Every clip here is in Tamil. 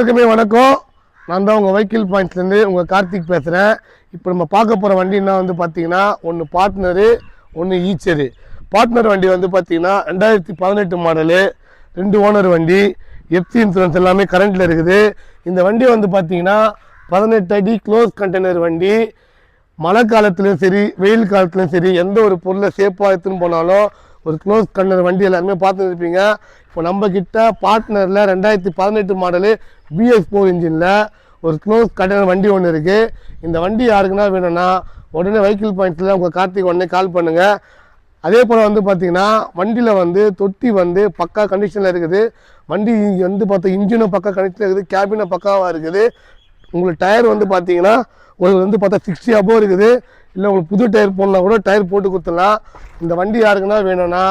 வணக்கம். நான் தான் உங்கள் வெஹிக்கிள் பாயிண்ட்ஸ்லேருந்து உங்கள் கார்த்திக் பேசுகிறேன். இப்போ நம்ம பார்க்க போகிற வண்டின்னா பார்த்தீங்கன்னா ஒன்று பார்ட்னரு, ஒன்று ஈச்சரு. பார்ட்னர் வண்டி பார்த்தீங்கன்னா 2018 மாடலு, 2 ஓனர் வண்டி, எஃப்சி இன்சூரன்ஸ் எல்லாமே கரண்ட்டில் இருக்குது. இந்த வண்டி பார்த்தீங்கன்னா 18 அடி க்ளோஸ் கண்டெய்னர் வண்டி. மழை காலத்துலையும் சரி, வெயில் காலத்துலையும் சரி, எந்த ஒரு பொருளை சேஃபாக எடுத்துன்னு போனாலும் ஒரு க்ளோஸ் கண்டெய்னர் வண்டி எல்லாருமே பார்த்துட்டு இருப்பீங்க. இப்போ நம்ம கிட்ட பார்ட்னரில் 2018 மாடலு BS4 இன்ஜினில் ஒரு க்ளோஸ் கண்டெய்னர் வண்டி ஒன்று இருக்குது. இந்த வண்டி யாருக்குன்னா வேணும்னா உடனே வெஹிக்கிள் பாயிண்ட்ஸில் உங்கள் கார்த்திக் உடனே கால் பண்ணுங்கள். அதே போல் பார்த்தீங்கன்னா வண்டியில் தொட்டி பக்கா கண்டிஷனில் இருக்குது. வண்டி பார்த்தா இன்ஜினும் பக்கா கண்டிஷனில் இருக்குது, கேபினும் பக்காவாக இருக்குது. உங்களுக்கு டயர் பார்த்தீங்கன்னா ஒரு பார்த்தா 60 அபோவ் இருக்குது. இல்லை உங்களுக்கு புது டயர் போடனா கூட டயர் போட்டு கொடுத்துடலாம். இந்த வண்டி யாருக்குன்னா வேணும்னா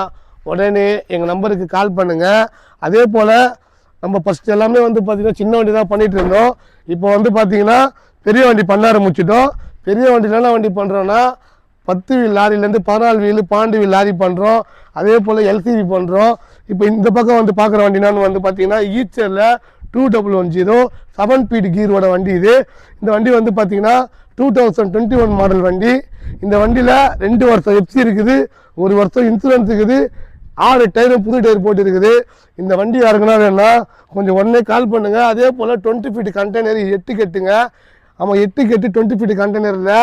உடனே எங்கள் நம்பருக்கு கால் பண்ணுங்கள். அதே போல் நம்ம ஃபஸ்ட்டு எல்லாமே பார்த்திங்கன்னா சின்ன வண்டி தான் பண்ணிகிட்டு இருந்தோம். இப்போ பார்த்திங்கன்னா பெரிய வண்டி பண்ண ஆரம்பிச்சிட்டோம். பெரிய வண்டியில் என்ன வண்டி பண்ணுறோன்னா 10 வீல் லாரிலேருந்து 14 வீல் 12 வீல் லாரி பண்ணுறோம். அதே போல் LCV பண்ணுறோம். இப்போ இந்த பக்கம் பார்க்குற வண்டினான்னு பார்த்திங்கன்னா ஈச்சரில் 2110 7 ஸ்பீட் கீரோட வண்டி இது. இந்த வண்டி பார்த்திங்கன்னா 2021 மாடல் வண்டி. இந்த வண்டியில் 2 வருஷம் எஃப்சி இருக்குது, 1 வருஷம் இன்சூரன்ஸ் இருக்குது, 6 டயரும் புது டயர் போட்டு இருக்குது. இந்த வண்டி யாருக்குன்னா வேணா கொஞ்சம் உடனே கால் பண்ணுங்கள். அதே போல் 20 ஃபீட் கண்டெய்னர் 8 கட்டுங்க. ஆமாம், 8 கட்டு 20 ஃபீட் கண்டெய்னரில்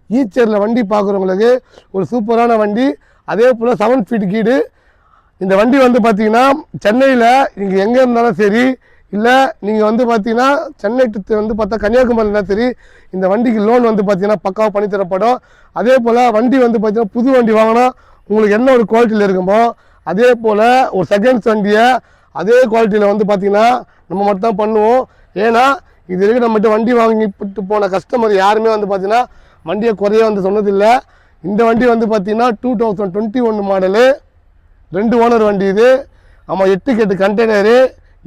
ஈச்சரில் வண்டி பார்க்குறவங்களுக்கு ஒரு சூப்பரான வண்டி. அதே போல் 7 ஃபீட் கீடு. இந்த வண்டி பார்த்தீங்கன்னா சென்னையில் நீங்கள் எங்கே இருந்தாலும் சரி, இல்லை நீங்கள் பார்த்தீங்கன்னா சென்னை பார்த்தா கன்னியாகுமரினா சரி, இந்த வண்டிக்கு லோன் பார்த்தீங்கன்னா பக்காவாக பண்ணி தரப்படும். அதே போல் வண்டி பார்த்தீங்கன்னா புது வண்டி வாங்கினா உங்களுக்கு என்ன ஒரு குவாலிட்டியில் இருக்குமோ அதே போல் ஒரு செகண்ட்ஸ் வண்டியை அதே குவாலிட்டியில் பார்த்தீங்கன்னா நம்ம மட்டும் தான் பண்ணுவோம். ஏன்னா இது வரைக்கும் நம்மகிட்ட வண்டி வாங்கிட்டு போன கஸ்டமர் யாருமே பார்த்தீங்கன்னா வண்டியை குறைய சொன்னதில்லை. இந்த வண்டி பார்த்தீங்கன்னா 2021 மாடலு, 2 ஓனர் வண்டி இது. ஆமாம், 8 கட்டு கண்டெய்னரு,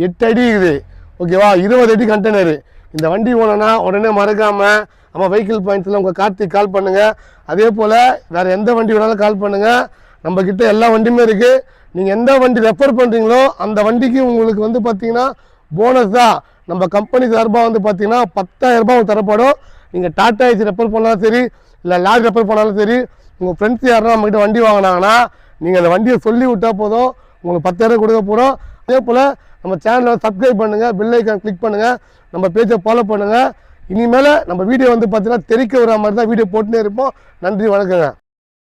8 அடி இருக்குது. ஓகேவா, 20 அடி கண்டெய்னரு. இந்த வண்டி ஓனனா உடனே மறக்காமல் நம்ம வெஹிக்கிள் பாயிண்ட்ஸில் உங்கள் கார்த்திக் கால் பண்ணுங்கள். அதே போல் வேறு எந்த வண்டி வேணாலும் கால் பண்ணுங்கள். நம்மக்கிட்ட எல்லா வண்டியுமே இருக்குது. நீங்கள் எந்த வண்டி ரெஃபர் பண்ணுறீங்களோ அந்த வண்டிக்கு உங்களுக்கு பார்த்தீங்கன்னா போனஸ் தான். நம்ம கம்பெனி சார்பாக பார்த்தீங்கன்னா 10,000 ரூபாய் தரப்படும். நீங்கள் டாடா ஏசி ரெஃபர் பண்ணாலும் சரி, இல்லை லாரி ரெஃபர் பண்ணாலும் சரி, உங்கள் ஃப்ரெண்ட்ஸ் யாரும் நம்மக்கிட்ட வண்டி வாங்கினாங்கன்னா நீங்கள் அந்த வண்டியை சொல்லி விட்டால் போதும், உங்களுக்கு 10,000 கொடுக்க போகிறோம். அதே போல் நம்ம சேனலை சப்ஸ்கிரைப் பண்ணுங்கள், பெல் ஐக்கான் கிளிக் பண்ணுங்கள், நம்ம பேஜை ஃபாலோ பண்ணுங்கள். இனிமேல் நம்ம வீடியோ பார்த்தீங்கன்னா தெரிக்க வர மாதிரி தான் வீடியோ போட்டுனே இருப்போம். நன்றி, வணக்கங்க.